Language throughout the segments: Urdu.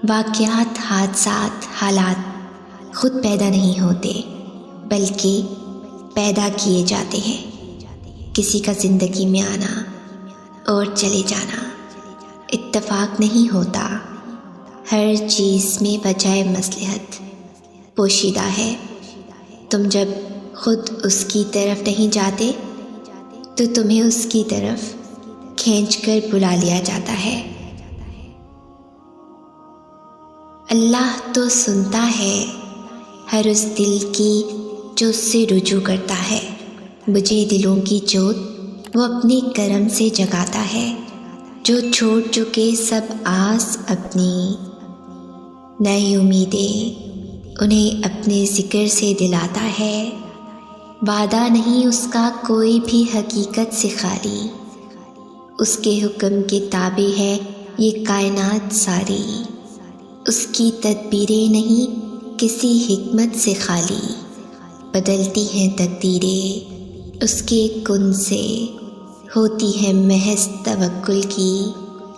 واقعات، حادثات، حالات خود پیدا نہیں ہوتے بلکہ پیدا کیے جاتے ہیں۔ کسی کا زندگی میں آنا اور چلے جانا اتفاق نہیں ہوتا۔ ہر چیز میں وجہ مصلحت پوشیدہ ہے۔ تم جب خود اس کی طرف نہیں جاتے تو تمہیں اس کی طرف کھینچ کر بلا لیا جاتا ہے۔ اللہ تو سنتا ہے ہر اس دل کی جو اس سے رجوع کرتا ہے۔ بجھے دلوں کی جوت وہ اپنے کرم سے جگاتا ہے۔ جو چھوڑ چکے سب آس اپنی، نئی امیدیں انہیں اپنے ذکر سے دلاتا ہے۔ وعدہ نہیں اس کا کوئی بھی حقیقت سے خالی، اس کے حکم کے تابع ہے یہ کائنات ساری۔ اس کی تدبیریں نہیں کسی حکمت سے خالی، بدلتی ہیں تقدیریں اس کے کن سے، ہوتی ہے محض توکل کی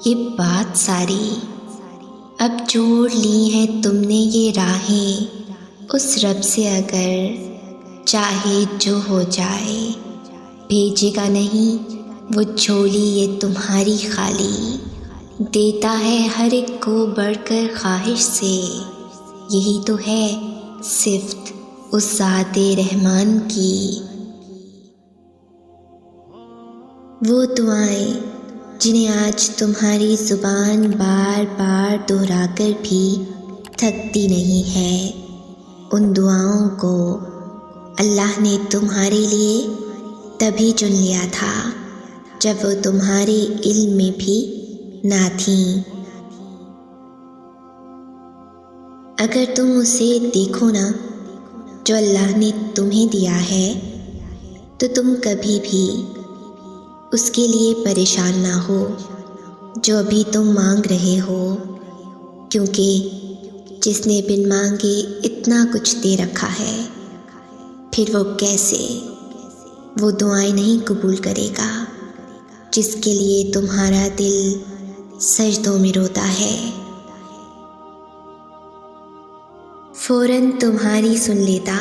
یہ بات ساری۔ اب جوڑ لی ہیں تم نے یہ راہیں اس رب سے، اگر چاہے جو ہو جائے بھیجے گا نہیں وہ جھولی یہ تمہاری خالی۔ دیتا ہے ہر ایک کو بڑھ کر خواہش سے، یہی تو ہے صفت اس ذات رحمان کی۔ وہ دعائیں جنہیں آج تمہاری زبان بار بار دہرا کر بھی تھکتی نہیں ہے، ان دعاؤں کو اللہ نے تمہارے لیے تبھی چن لیا تھا جب وہ تمہارے علم میں بھی نہ تھیں۔ اگر تم اسے دیکھو نا جو اللہ نے تمہیں دیا ہے تو تم کبھی بھی اس کے لیے پریشان نہ ہو جو ابھی تم مانگ رہے ہو، کیونکہ جس نے بن مانگے اتنا کچھ دے رکھا ہے، پھر وہ کیسے وہ دعائیں نہیں قبول کرے گا جس کے لیے تمہارا دل سجدوں میں روتا ہے۔ فوراً تمہاری سن لیتا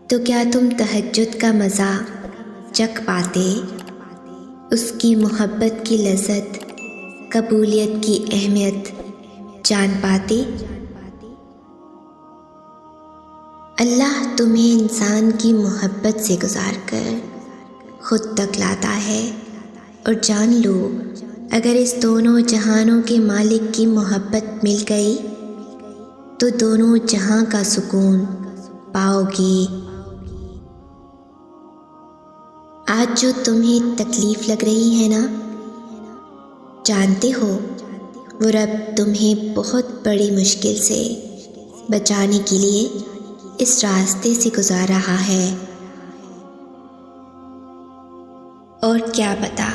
تو کیا تم تہجد کا مزہ چکھ پاتے، اس کی محبت کی لذت، قبولیت کی اہمیت جان پاتے؟ اللہ تمہیں انسان کی محبت سے گزار کر خود تک لاتا ہے، اور جان لو اگر اس دونوں جہانوں کے مالک کی محبت مل گئی تو دونوں جہاں کا سکون پاؤ گے۔ آج جو تمہیں تکلیف لگ رہی ہے نا، جانتے ہو وہ رب تمہیں بہت بڑی مشکل سے بچانے کے لیے اس راستے سے گزار رہا ہے، اور کیا پتہ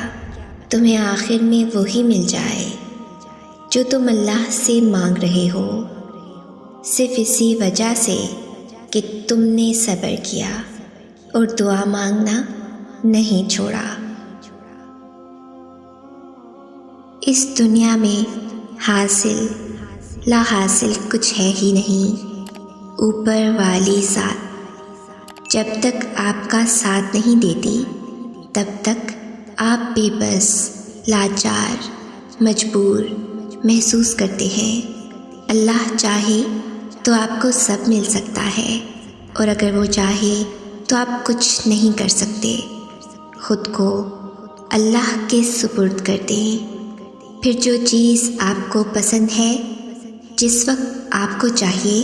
تمہیں آخر میں وہی مل جائے جو تم اللہ سے مانگ رہے ہو، صرف اسی وجہ سے کہ تم نے صبر کیا اور دعا مانگنا نہیں چھوڑا۔ اس دنیا میں حاصل لا حاصل کچھ ہے ہی نہیں، اوپر والی ذات جب تک آپ کا ساتھ نہیں دیتی تب تک آپ بے بس، لاچار، مجبور محسوس کرتے ہیں۔ اللہ چاہے تو آپ کو سب مل سکتا ہے، اور اگر وہ چاہے تو آپ کچھ نہیں کر سکتے۔ خود کو اللہ کے سپرد کر دیں، پھر جو چیز آپ کو پسند ہے جس وقت آپ کو چاہیے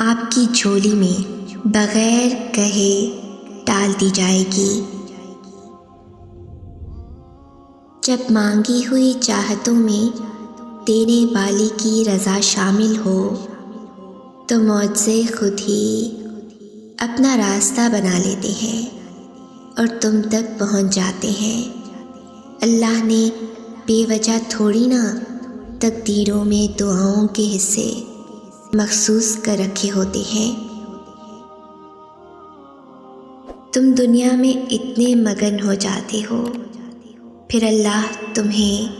آپ کی جھولی میں بغیر کہے ڈال دی جائے گی۔ جب مانگی ہوئی چاہتوں میں دینے والے کی رضا شامل ہو تو معجزے خود ہی اپنا راستہ بنا لیتے ہیں اور تم تک پہنچ جاتے ہیں۔ اللہ نے بے وجہ تھوڑی نہ تقدیروں میں دعاؤں کے حصے مخصوص کر رکھے ہوتے ہیں۔ تم دنیا میں اتنے مگن ہو جاتے ہو، پھر اللہ تمہیں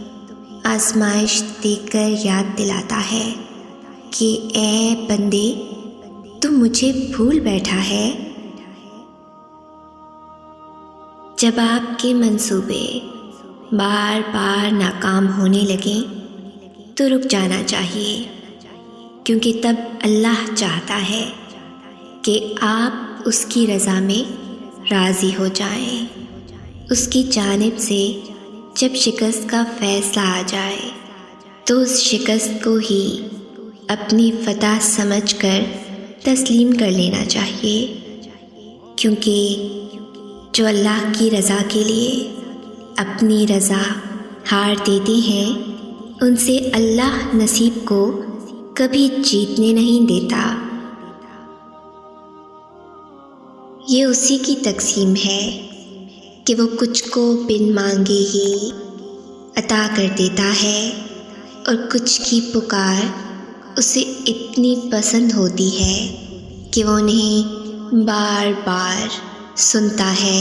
آزمائش دیکھ کر یاد دلاتا ہے کہ اے بندے، تو مجھے بھول بیٹھا ہے۔ جب آپ کے منصوبے بار بار ناکام ہونے لگیں تو رک جانا چاہیے، کیونکہ تب اللہ چاہتا ہے کہ آپ اس کی رضا میں راضی ہو جائیں۔ اس کی جانب سے جب شکست کا فیصلہ آ جائے تو اس شکست کو ہی اپنی فتح سمجھ کر تسلیم کر لینا چاہیے، کیونکہ جو اللہ کی رضا کے لیے اپنی رضا ہار دیتے ہیں ان سے اللہ نصیب کو کبھی جیتنے نہیں دیتا۔ یہ اسی کی تقسیم ہے کہ وہ کچھ کو بن مانگے ہی عطا کر دیتا ہے، اور کچھ کی پکار اسے اتنی پسند ہوتی ہے کہ وہ انہیں بار بار سنتا ہے۔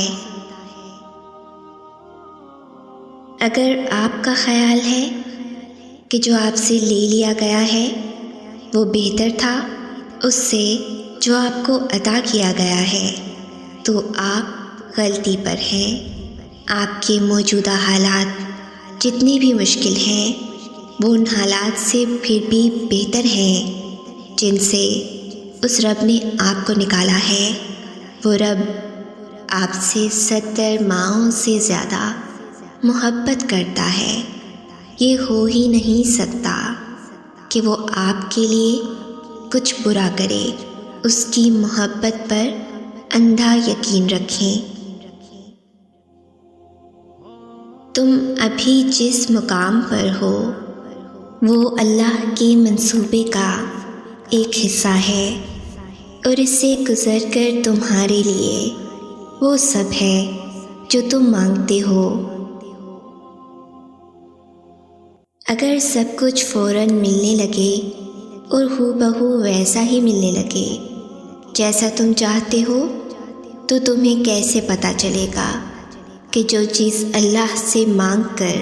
اگر آپ کا خیال ہے کہ جو آپ سے لے لیا گیا ہے وہ بہتر تھا اس سے جو آپ کو عطا کیا گیا ہے، تو آپ غلطی پر ہیں۔ آپ کے موجودہ حالات جتنے بھی مشکل ہیں وہ ان حالات سے پھر بھی بہتر ہیں جن سے اس رب نے آپ کو نکالا ہے۔ وہ رب آپ سے 70 ماؤں سے زیادہ محبت کرتا ہے۔ یہ ہو ہی نہیں سکتا کہ وہ آپ کے لیے کچھ برا کرے۔ اس کی محبت پر اندھا یقین رکھیں۔ تم ابھی جس مقام پر ہو وہ اللہ کے منصوبے کا ایک حصہ ہے، اور اس سے گزر کر تمہارے لیے وہ سب ہے جو تم مانگتے ہو۔ اگر سب کچھ فوراً ملنے لگے اور ہو بہو ویسا ہی ملنے لگے جیسا تم چاہتے ہو، تو تمہیں کیسے پتہ چلے گا کہ جو چیز اللہ سے مانگ کر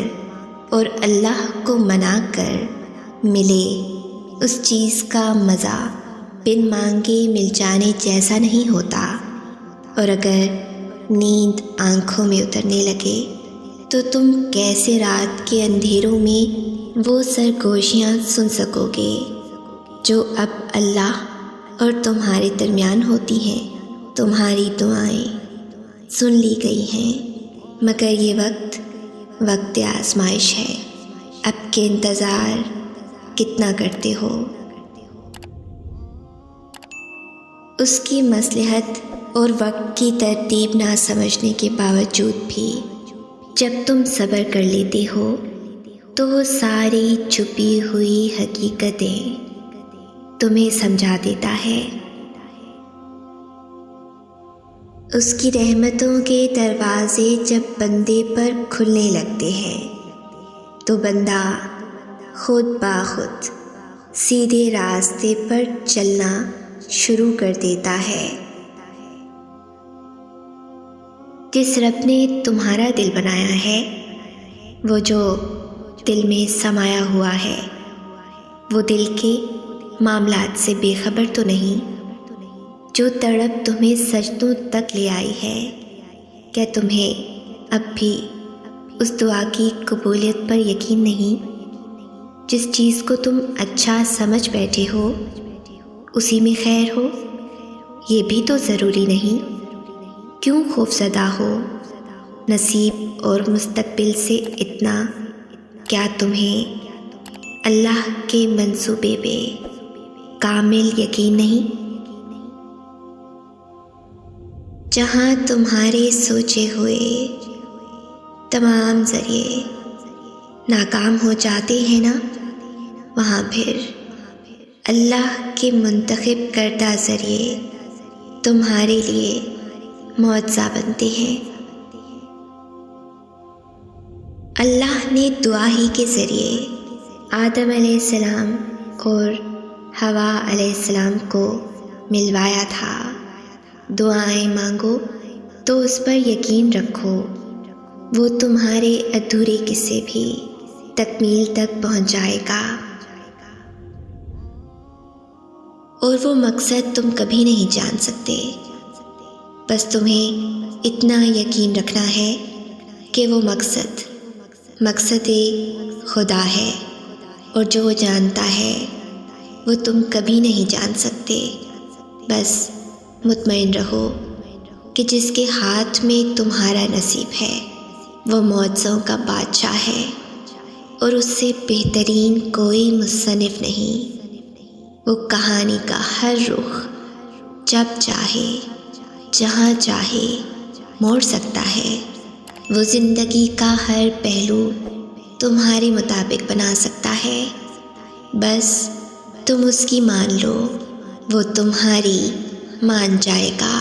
اور اللہ کو منا کر ملے اس چیز کا مزہ بن مانگے مل جانے جیسا نہیں ہوتا۔ اور اگر نیند آنکھوں میں اترنے لگے تو تم کیسے رات کے اندھیروں میں وہ سرگوشیاں سن سکو گے جو اب اللہ اور تمہارے درمیان ہوتی ہیں؟ تمہاری دعائیں سن لی گئی ہیں، مگر یہ وقت آزمائش ہے۔ اب کے انتظار کتنا کرتے ہو؟ اس کی مصلحت اور وقت کی ترتیب نہ سمجھنے کے باوجود بھی جب تم صبر کر لیتے ہو تو وہ ساری چھپی ہوئی حقیقتیں تمہیں سمجھا دیتا ہے۔ اس کی رحمتوں کے دروازے جب بندے پر کھلنے لگتے ہیں تو بندہ خود بخود سیدھے راستے پر چلنا شروع کر دیتا ہے۔ جس رب نے تمہارا دل بنایا ہے، وہ جو دل میں سمایا ہوا ہے، وہ دل کے معاملات سے بے خبر تو نہیں؟ جو تڑپ تمہیں سجدوں تک لے آئی ہے، کیا تمہیں اب بھی اس دعا کی قبولیت پر یقین نہیں؟ جس چیز کو تم اچھا سمجھ بیٹھے ہو اسی میں خیر ہو، یہ بھی تو ضروری نہیں۔ کیوں خوفزدہ ہو نصیب اور مستقبل سے اتنا؟ کیا تمہیں اللہ کے منصوبے پہ کامل یقین نہیں؟ جہاں تمہارے سوچے ہوئے تمام ذریعے ناکام ہو جاتے ہیں نا، وہاں پھر اللہ کے منتخب کردہ ذریعے تمہارے لیے معجزہ بنتے ہیں۔ اللہ نے دعا ہی کے ذریعے آدم علیہ السلام اور حوا علیہ السلام کو ملوایا تھا۔ دعائیں مانگو تو اس پر یقین رکھو، وہ تمہارے ادھورے قصے بھی تکمیل تک پہنچ جائے گا، اور وہ مقصد تم کبھی نہیں جان سکتے۔ بس تمہیں اتنا یقین رکھنا ہے کہ وہ مقصد خدا ہے، اور جو وہ جانتا ہے وہ تم کبھی نہیں جان سکتے۔ بس مطمئن رہو کہ جس کے ہاتھ میں تمہارا نصیب ہے وہ معجزوں کا بادشاہ ہے، اور اس سے بہترین کوئی مصنف نہیں۔ وہ کہانی کا ہر رخ جب چاہے جہاں چاہے موڑ سکتا ہے۔ وہ زندگی کا ہر پہلو تمہارے مطابق بنا سکتا ہے۔ بس تم اس کی مان لو، وہ تمہاری مان جائے گا۔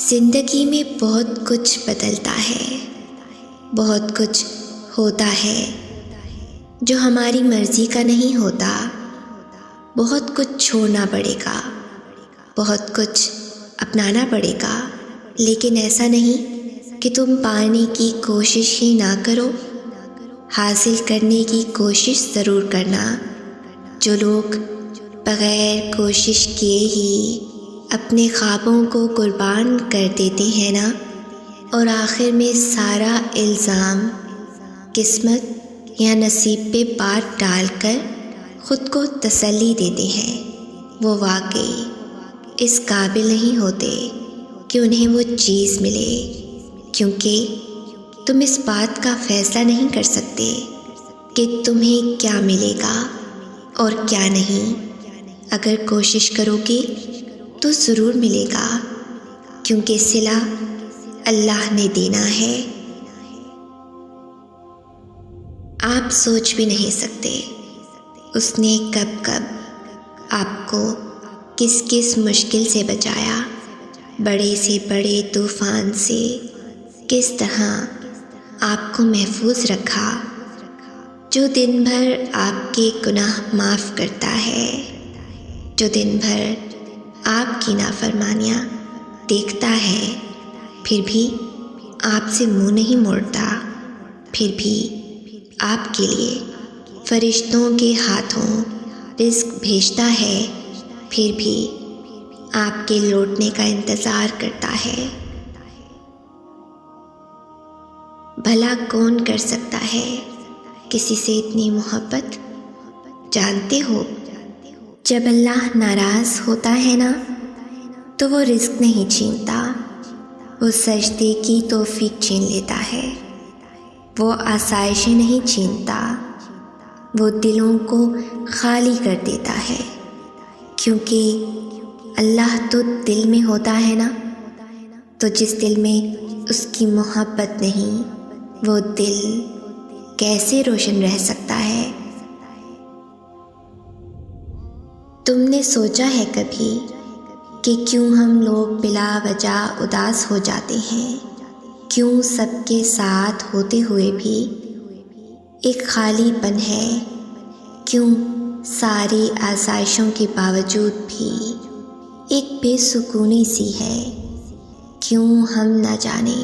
زندگی میں بہت کچھ بدلتا ہے، بہت کچھ ہوتا ہے جو ہماری مرضی کا نہیں ہوتا۔ بہت کچھ چھوڑنا پڑے گا، بہت کچھ اپنانا پڑے گا، لیکن ایسا نہیں کہ تم پانے کی کوشش ہی نہ کرو۔ حاصل کرنے کی کوشش ضرور کرنا۔ جو لوگ بغیر کوشش کیے ہی اپنے خوابوں کو قربان کر دیتے ہیں نا، اور آخر میں سارا الزام قسمت یا نصیب پہ بات ڈال کر خود کو تسلی دیتے ہیں، وہ واقعی اس قابل نہیں ہوتے کہ انہیں وہ چیز ملے، کیونکہ تم اس بات کا فیصلہ نہیں کر سکتے کہ تمہیں کیا ملے گا اور کیا نہیں۔ اگر کوشش کرو گے تو ضرور ملے گا، کیونکہ صلہ اللہ نے دینا ہے۔ آپ سوچ بھی نہیں سکتے اس نے کب کب آپ کو کس کس مشکل سے بچایا، بڑے سے بڑے طوفان سے کس طرح آپ کو محفوظ رکھا۔ جو دن بھر آپ کے گناہ معاف کرتا ہے، جو دن بھر آپ کی نافرمانیاں دیکھتا ہے، پھر بھی آپ سے منہ نہیں موڑتا، پھر بھی آپ کے لیے فرشتوں کے ہاتھوں رزق بھیجتا ہے، پھر بھی آپ کے لوٹنے کا انتظار کرتا ہے۔ بھلا کون کر سکتا ہے کسی سے اتنی محبت؟ جانتے ہو جب اللہ ناراض ہوتا ہے نا تو وہ رزق نہیں چھینتا، وہ سجدے کی توفیق چھین لیتا ہے۔ وہ آسائشیں نہیں چھینتا، وہ دلوں کو خالی کر دیتا ہے، کیونکہ اللہ تو دل میں ہوتا ہے نا، تو جس دل میں اس کی محبت نہیں وہ دل کیسے روشن رہ سکتا ہے؟ تم نے سوچا ہے کبھی کہ کیوں ہم لوگ بلا وجہ اداس ہو جاتے ہیں؟ کیوں سب کے ساتھ ہوتے ہوئے بھی ایک خالی پن ہے؟ کیوں ساری آسائشوں کے باوجود بھی ایک بے سکونی سی ہے؟ کیوں ہم نہ جانے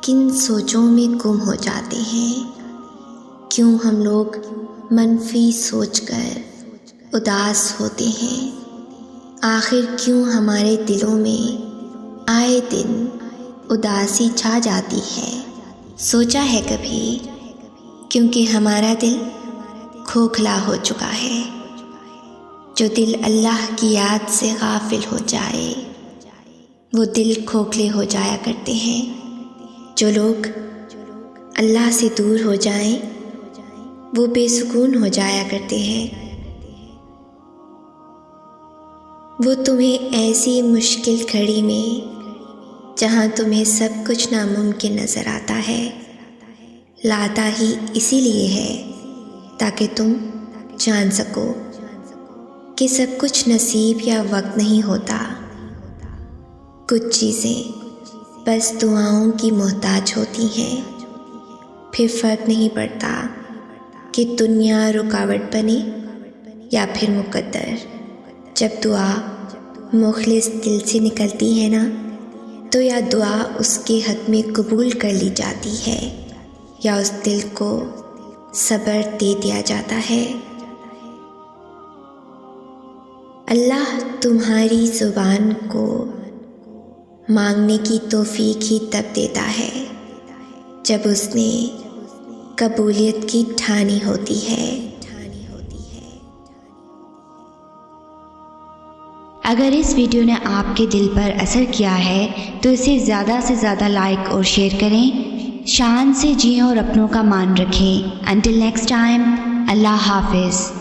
کن سوچوں میں گم ہو جاتے ہیں؟ کیوں ہم لوگ منفی سوچ کر اداس ہوتے ہیں؟ آخر کیوں ہمارے دلوں میں آئے دن اداسی چھا جاتی ہے؟ سوچا ہے کبھی؟ کیونکہ ہمارا دل کھوکھلا ہو چکا ہے۔ جو دل اللہ کی یاد سے غافل ہو جائے وہ دل کھوکھلے ہو جایا کرتے ہیں۔ جو لوگ اللہ سے دور ہو جائیں وہ بے سکون ہو جایا کرتے ہیں۔ وہ تمہیں ایسی مشکل گھڑی میں جہاں تمہیں سب کچھ ناممکن نظر آتا ہے لاتا ہی اسی لیے ہے تاکہ تم جان سکو کہ سب کچھ نصیب یا وقت نہیں ہوتا۔ کچھ چیزیں بس دعاؤں کی محتاج ہوتی ہیں، پھر فرق نہیں پڑتا کہ دنیا رکاوٹ بنے یا پھر مقدر۔ جب دعا مخلص دل سے نکلتی ہے نا تو یا دعا اس کے حق میں قبول کر لی جاتی ہے یا اس دل کو صبر دے دیا جاتا ہے۔ اللہ تمہاری زبان کو مانگنے کی توفیق ہی تب دیتا ہے جب اس نے قبولیت کی ٹھانی ہوتی ہے۔ اگر اس ویڈیو نے آپ کے دل پر اثر کیا ہے تو اسے زیادہ سے زیادہ لائک اور شیئر کریں۔ شان سے جئیں اور اپنوں کا مان رکھیں۔ انٹل نیکسٹ ٹائم، اللہ حافظ۔